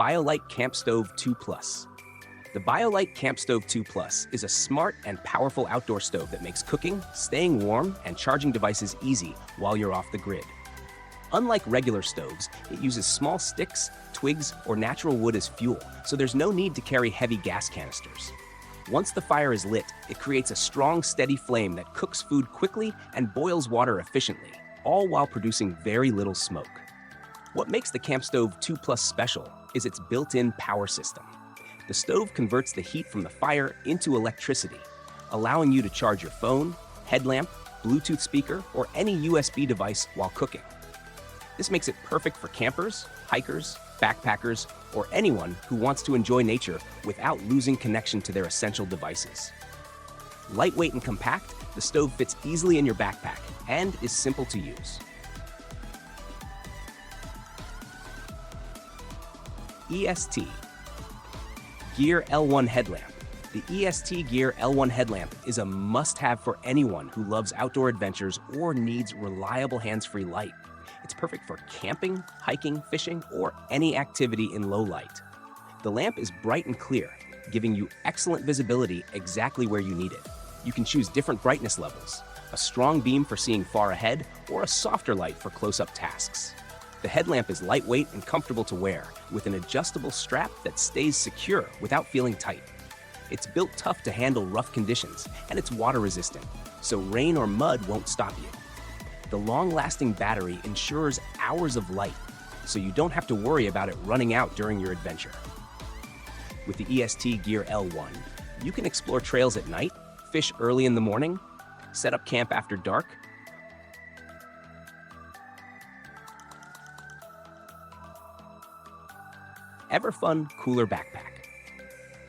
BioLite Camp Stove 2 Plus. The BioLite Camp Stove 2 Plus is a smart and powerful outdoor stove that makes cooking, staying warm, and charging devices easy while you're off the grid. Unlike regular stoves, it uses small sticks, twigs, or natural wood as fuel, so there's no need to carry heavy gas canisters. Once the fire is lit, it creates a strong, steady flame that cooks food quickly and boils water efficiently, all while producing very little smoke. What makes the Camp Stove 2 Plus special is its built-in power system. The stove converts the heat from the fire into electricity, allowing you to charge your phone, headlamp, Bluetooth speaker, or any USB device while cooking. This makes it perfect for campers, hikers, backpackers, or anyone who wants to enjoy nature without losing connection to their essential devices. Lightweight and compact, the stove fits easily in your backpack and is simple to use. EST Gear L1 Headlamp. The EST Gear L1 headlamp is a must-have for anyone who loves outdoor adventures or needs reliable hands-free light. It's perfect for camping, hiking, fishing, or any activity in low light. The lamp is bright and clear, giving you excellent visibility exactly where you need it. You can choose different brightness levels, a strong beam for seeing far ahead, or a softer light for close-up tasks. The headlamp is lightweight and comfortable to wear, with an adjustable strap that stays secure without feeling tight. It's built tough to handle rough conditions, and it's water-resistant, so rain or mud won't stop you. The long-lasting battery ensures hours of light, so you don't have to worry about it running out during your adventure. With the EST Gear L1, you can explore trails at night, fish early in the morning, set up camp after dark, Everfun Cooler Backpack.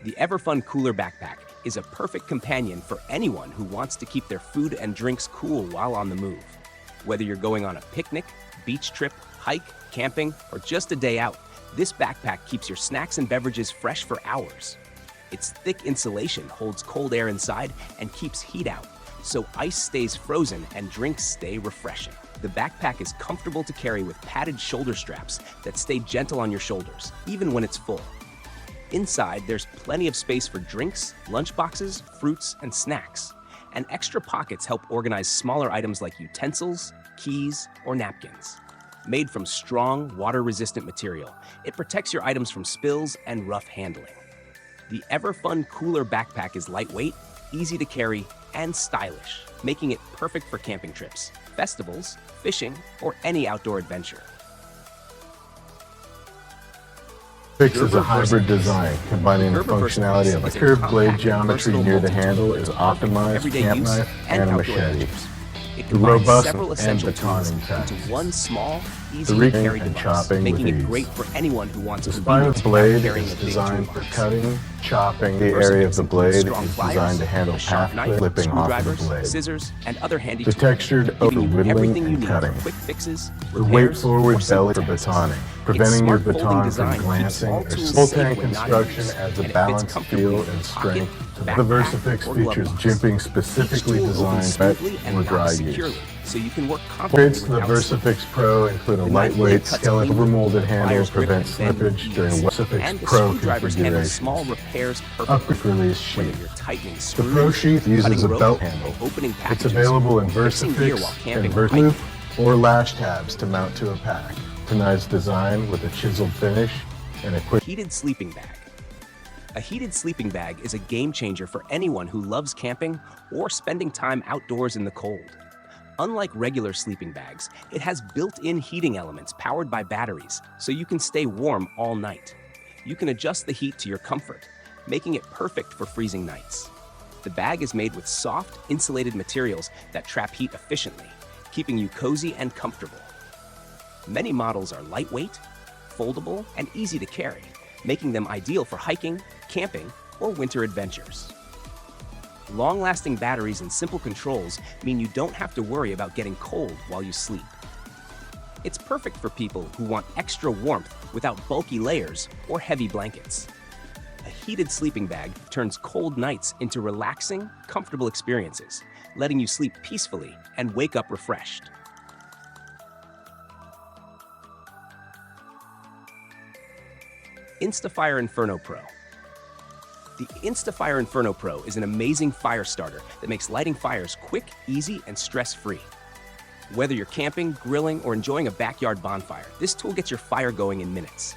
The Everfun Cooler Backpack is a perfect companion for anyone who wants to keep their food and drinks cool while on the move. Whether you're going on a picnic, beach trip, hike, camping, or just a day out, this backpack keeps your snacks and beverages fresh for hours. Its thick insulation holds cold air inside and keeps heat out, so ice stays frozen and drinks stay refreshing. The backpack is comfortable to carry with padded shoulder straps that stay gentle on your shoulders, even when it's full. Inside, there's plenty of space for drinks, lunchboxes, fruits, and snacks. And extra pockets help organize smaller items like utensils, keys, or napkins. Made from strong, water-resistant material, it protects your items from spills and rough handling. The Everfun Cooler Backpack is lightweight, easy to carry, and stylish, making it perfect for camping trips, festivals, fishing, or any outdoor adventure. Fix is a hybrid design, combining the functionality of a curved blade geometry near the handle is optimized camp knife and a machete. It The combines robust several and essential tools batoning into tacks. one small, The easy-to-carry reaping and device, chopping making with it ease. great for anyone who wants The spine of convenience the without blade carrying a is big designed for toolbox. cutting, chopping. The area of the blade is Strong pliers, designed to handle a sharp path knife, clipping off of the screwdrivers, blade. scissors, and other handy The tools, textured over giving you whittling everything you and need cutting. for quick fixes, The repairs, weight-forward or simple belly for tasks. batoning, Its preventing your smart folding baton design from keeps glancing all or tools full safe tank when not construction used, adds and a it fits balanced comfortably feel in and a pocket, strength to the backpack, Versafix or features glove box. jimping Each specifically tool designed opens for wet smoothly or and dry locks use. securely, so you can work confidently Upgrades to the without slipping. Versafix Pro include a The knife blade lightweight cuts skeleton cleanly, overmolded the handle pliers to grip prevent and bend with slippage during ease, Versafix and the Pro screwdrivers handle configuration. small repairs Up perfectly. quick release Whether sheath. you're tightening The screws, Pro sheath uses cutting a rope, belt handle. opening It's packages, available in or fixing gear Versafix while and camping or Versaloop hiking. or lash tabs to mount to a pack. Tonight's design with a chiseled finish and a quick Heated sleeping bag. A heated sleeping bag is a game changer for anyone who loves camping or spending time outdoors in the cold. Unlike regular sleeping bags, it has built-in heating elements powered by batteries, so you can stay warm all night. You can adjust the heat to your comfort, making it perfect for freezing nights. The bag is made with soft, insulated materials that trap heat efficiently, keeping you cozy and comfortable. Many models are lightweight, foldable, and easy to carry, making them ideal for hiking, camping, or winter adventures. Long-lasting batteries and simple controls mean you don't have to worry about getting cold while you sleep. It's perfect for people who want extra warmth without bulky layers or heavy blankets. A heated sleeping bag turns cold nights into relaxing, comfortable experiences, letting you sleep peacefully and wake up refreshed. Instafire Inferno Pro. The Instafire Inferno Pro is an amazing fire starter that makes lighting fires quick, easy, and stress-free. Whether you're camping, grilling, or enjoying a backyard bonfire, this tool gets your fire going in minutes.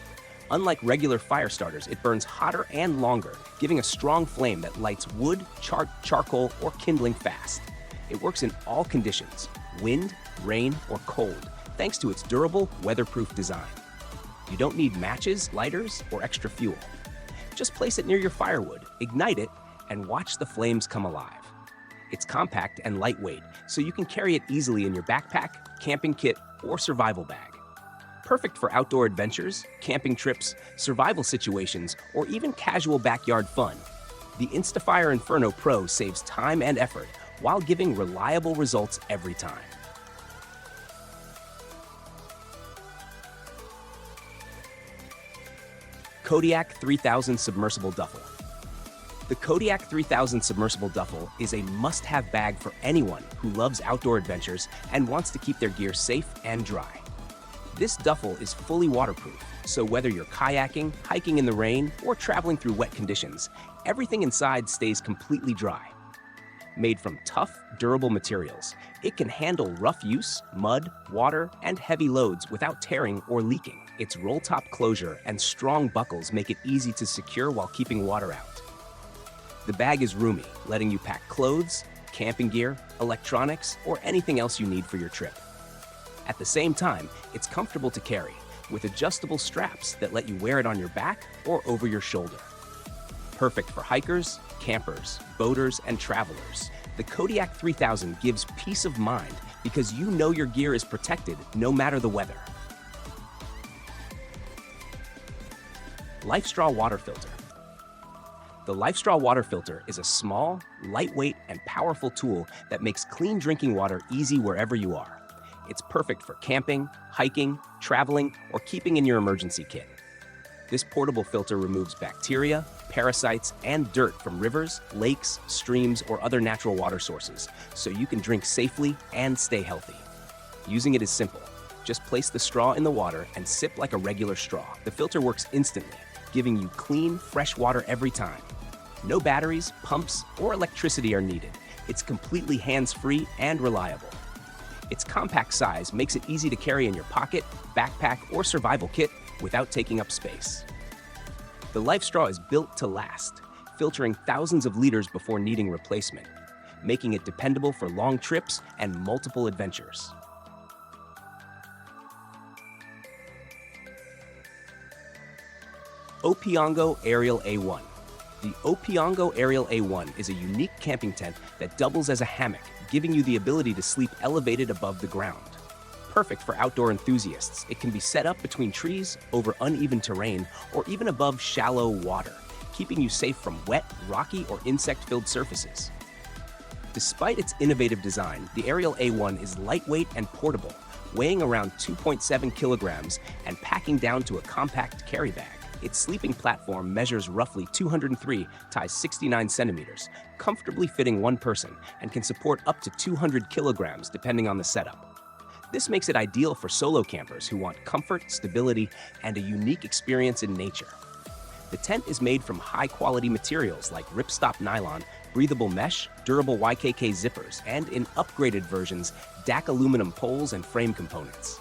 Unlike regular fire starters, it burns hotter and longer, giving a strong flame that lights wood, charcoal, or kindling fast. It works in all conditions, wind, rain, or cold, thanks to its durable, weatherproof design. You don't need matches, lighters, or extra fuel. Just place it near your firewood, ignite it, and watch the flames come alive. It's compact and lightweight, so you can carry it easily in your backpack, camping kit, or survival bag. Perfect for outdoor adventures, camping trips, survival situations, or even casual backyard fun. The Instafire Inferno Pro saves time and effort while giving reliable results every time. Kodiak 3000 Submersible Duffel. The Kodiak 3000 Submersible Duffel is a must-have bag for anyone who loves outdoor adventures and wants to keep their gear safe and dry. This duffel is fully waterproof, so whether you're kayaking, hiking in the rain, or traveling through wet conditions, everything inside stays completely dry. Made from tough, durable materials, it can handle rough use, mud, water, and heavy loads without tearing or leaking. Its roll-top closure and strong buckles make it easy to secure while keeping water out. The bag is roomy, letting you pack clothes, camping gear, electronics, or anything else you need for your trip. At the same time, it's comfortable to carry, with adjustable straps that let you wear it on your back or over your shoulder. Perfect for hikers, campers, boaters, and travelers, the Kodiak 3000 gives peace of mind because you know your gear is protected no matter the weather. LifeStraw Water Filter. The LifeStraw Water Filter is a small, lightweight, and powerful tool that makes clean drinking water easy wherever you are. It's perfect for camping, hiking, traveling, or keeping in your emergency kit. This portable filter removes bacteria, parasites, and dirt from rivers, lakes, streams, or other natural water sources, so you can drink safely and stay healthy. Using it is simple. Just place the straw in the water and sip like a regular straw. The filter works instantly, giving you clean, fresh water every time. No batteries, pumps, or electricity are needed. It's completely hands-free and reliable. Its compact size makes it easy to carry in your pocket, backpack, or survival kit without taking up space. The LifeStraw is built to last, filtering thousands of liters before needing replacement, making it dependable for long trips and multiple adventures. Opiongo Aerial A1. The Opiongo Aerial A1 is a unique camping tent that doubles as a hammock, giving you the ability to sleep elevated above the ground. Perfect for outdoor enthusiasts, it can be set up between trees, over uneven terrain, or even above shallow water, keeping you safe from wet, rocky, or insect-filled surfaces. Despite its innovative design, the Aerial A1 is lightweight and portable, weighing around 2.7 kilograms and packing down to a compact carry bag. Its sleeping platform measures roughly 203 x 69 centimeters, comfortably fitting one person, and can support up to 200 kilograms depending on the setup. This makes it ideal for solo campers who want comfort, stability, and a unique experience in nature. The tent is made from high-quality materials like ripstop nylon, breathable mesh, durable YKK zippers, and in upgraded versions, DAC aluminum poles and frame components.